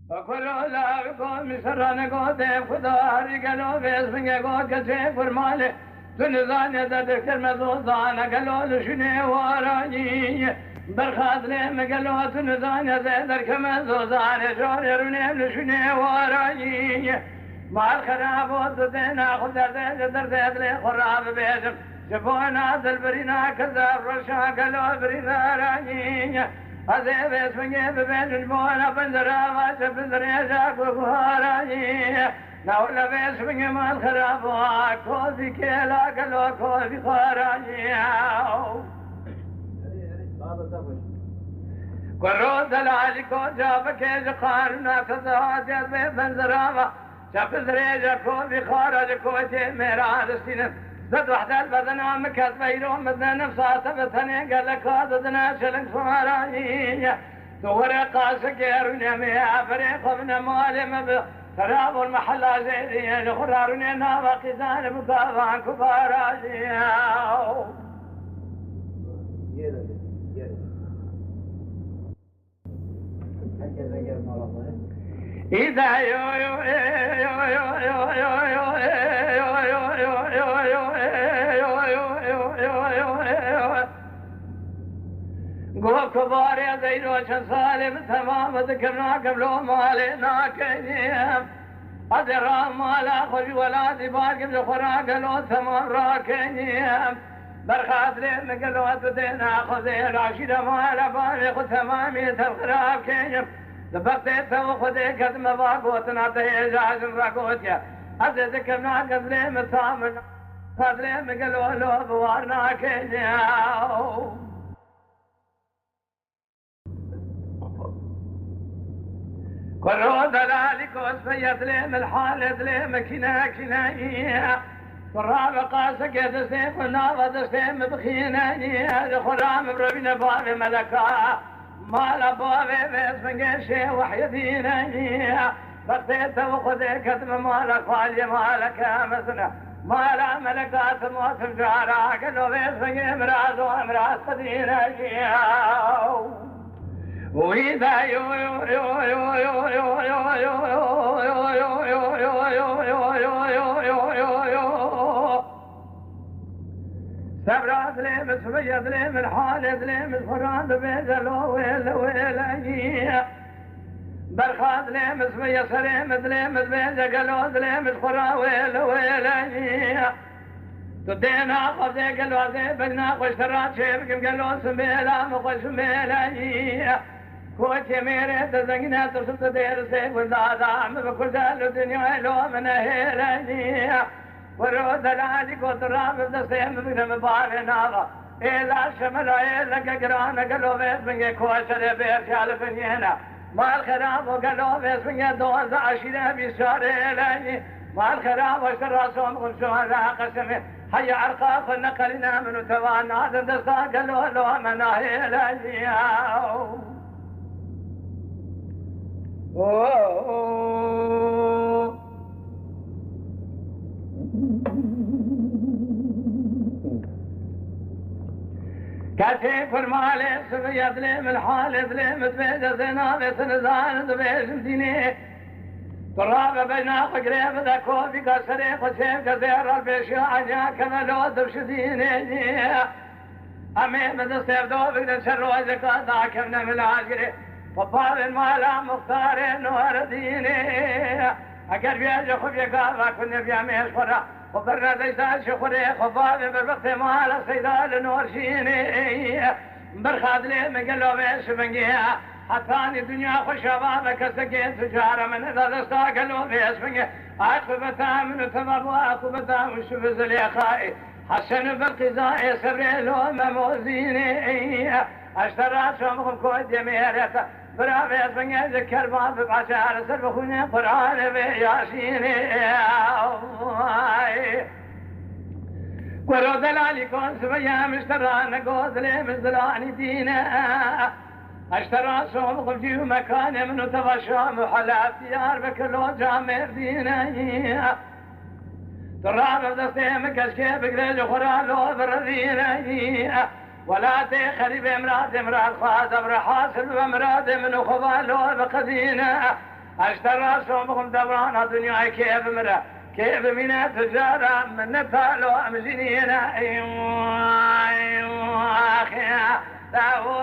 وكل لا بكم سرنا قوتي خداري قالوا باسمك قوت كتير فرمالي تنزان يدك المزوزان قالوا شنو وراجي برخات لهم قالوا تنزان يدك المزوزان شور يروني شنو وراجي مع الخراب وصدنا خذ درد لي خراب بيتم شفونا البرينا كذاب رشا قالوا برينا راجي هذا باسمك ببين البونا بندرا ما بندرا جاك وخراجي نولا باسمك ما الخراب كوزي كلا قالوا كوزي خراجي قرود العالي جابك جقارنا كذا بندرا شاف الريجة كوزي خراج كوزي ميراد السنة زد وحدة البدنا مكتبة يروم بدنا نفسها تبتني قال لك هذا شلك صمارانية تغري قاسك يروني مياه فريق ابن مالي تراب المحلة زيدية لخراروني نابا قزان مكافان كبارانية إذا يو يو يو يو يو يو قول كبار يا زين وشن سالم تمام ذكرنا قبل ما لنا كنيم أدرى ما لا خذ ولا دبار قبل خراق لو ثمن راكنيم برخات لين قالوا تدينا خذي راشد ما لا بالغ ثمامية الخراب كنيم لبقيت وخذي قد ما باقوتنا تيجاز راقوتيا هذا ذكرنا قبل متامن قبل قالوا له بوارنا كنيم كرو ذلك وسفيت لهم الحالة لهم كنا قراب قاسك يدسيم وناظر دسيم بخينا خرام بربنا باب ملكا مال بابي باسم قيشي وحيدينا بقيت وخذي كتم مالك والي مالك مثلا مال ملكات موت الجارة قالوا باسم امراض وامراض قدينا وإذا يو يو يو يو يو يو يو يو يو يو يو سبرات ليم سبيت ليم الحالة ليم الفران بيزلو ويل ويل برخات ليم سبيت سليم ليم بيز قلوز ليم الفران ويل ويل تدينا قبضي قلوز بقنا قشترات شيبكم قلوز سميلا مقش ميلا كوتي ميري تزقنا تصلت دير سيف والدادام بكل دال الدنيا لو من هيلاني ورود العالي كوترام بدسيم بكنا مباري ناغا إلا شمل إلا قرانا قالوا بيت من كوشر بيت شالفنينا ما الخراب وقالوا بيت من دوز عشيرة بيسار إلاني ما الخراب واشتراسهم غمشوها لا قسمي هيا عرقاق النقلنا من توانا هذا دستا قالوا له من هيلاني كاتب المال سبيت لي من حال لي متبيد زيناب سنزان دبيش ديني تراب بينا قريب ذاكو بكسري قسيم كثير البيش عجا كما لو ترشديني أمين دستير دو بقدر شروع زكاة ذاكرنا من العاجري فباب المالا مختار نور ديني اگر بيجي خبي قابا كن بياميش فرا وبرنا ديسان شخوري خباب بالوقت مالا سيدال نور شيني برخاد لي مقلو بيش بنجيها حتاني دنيا خوش بابك سكين تجارة من اذا دستا قلو بيش بنجيها عاقبتا من تمر وعاقبتا من شبز اليخائي حسن بالقضاء سبري لو مموزيني اشترى شمخ كود يميرتا برافي اسمي ذكر باب بعشار سر بخوني قرآن بياشيني ورو دلالي كون سبيا مشترى نقوز لي مزلاني دينا اشترى شمخ في مكان منو تغشى محلات ديار بكلو جامر دينا تراب بدستي مكشكي بقريج خرالو بردينا ولا تخرب امراد خاص امر حاصل وامراد من خبالو بقدينا اشترى صومهم دوران الدنيا كيف مرة كيف من تجارة من نفال وامزنين اخيا ايوه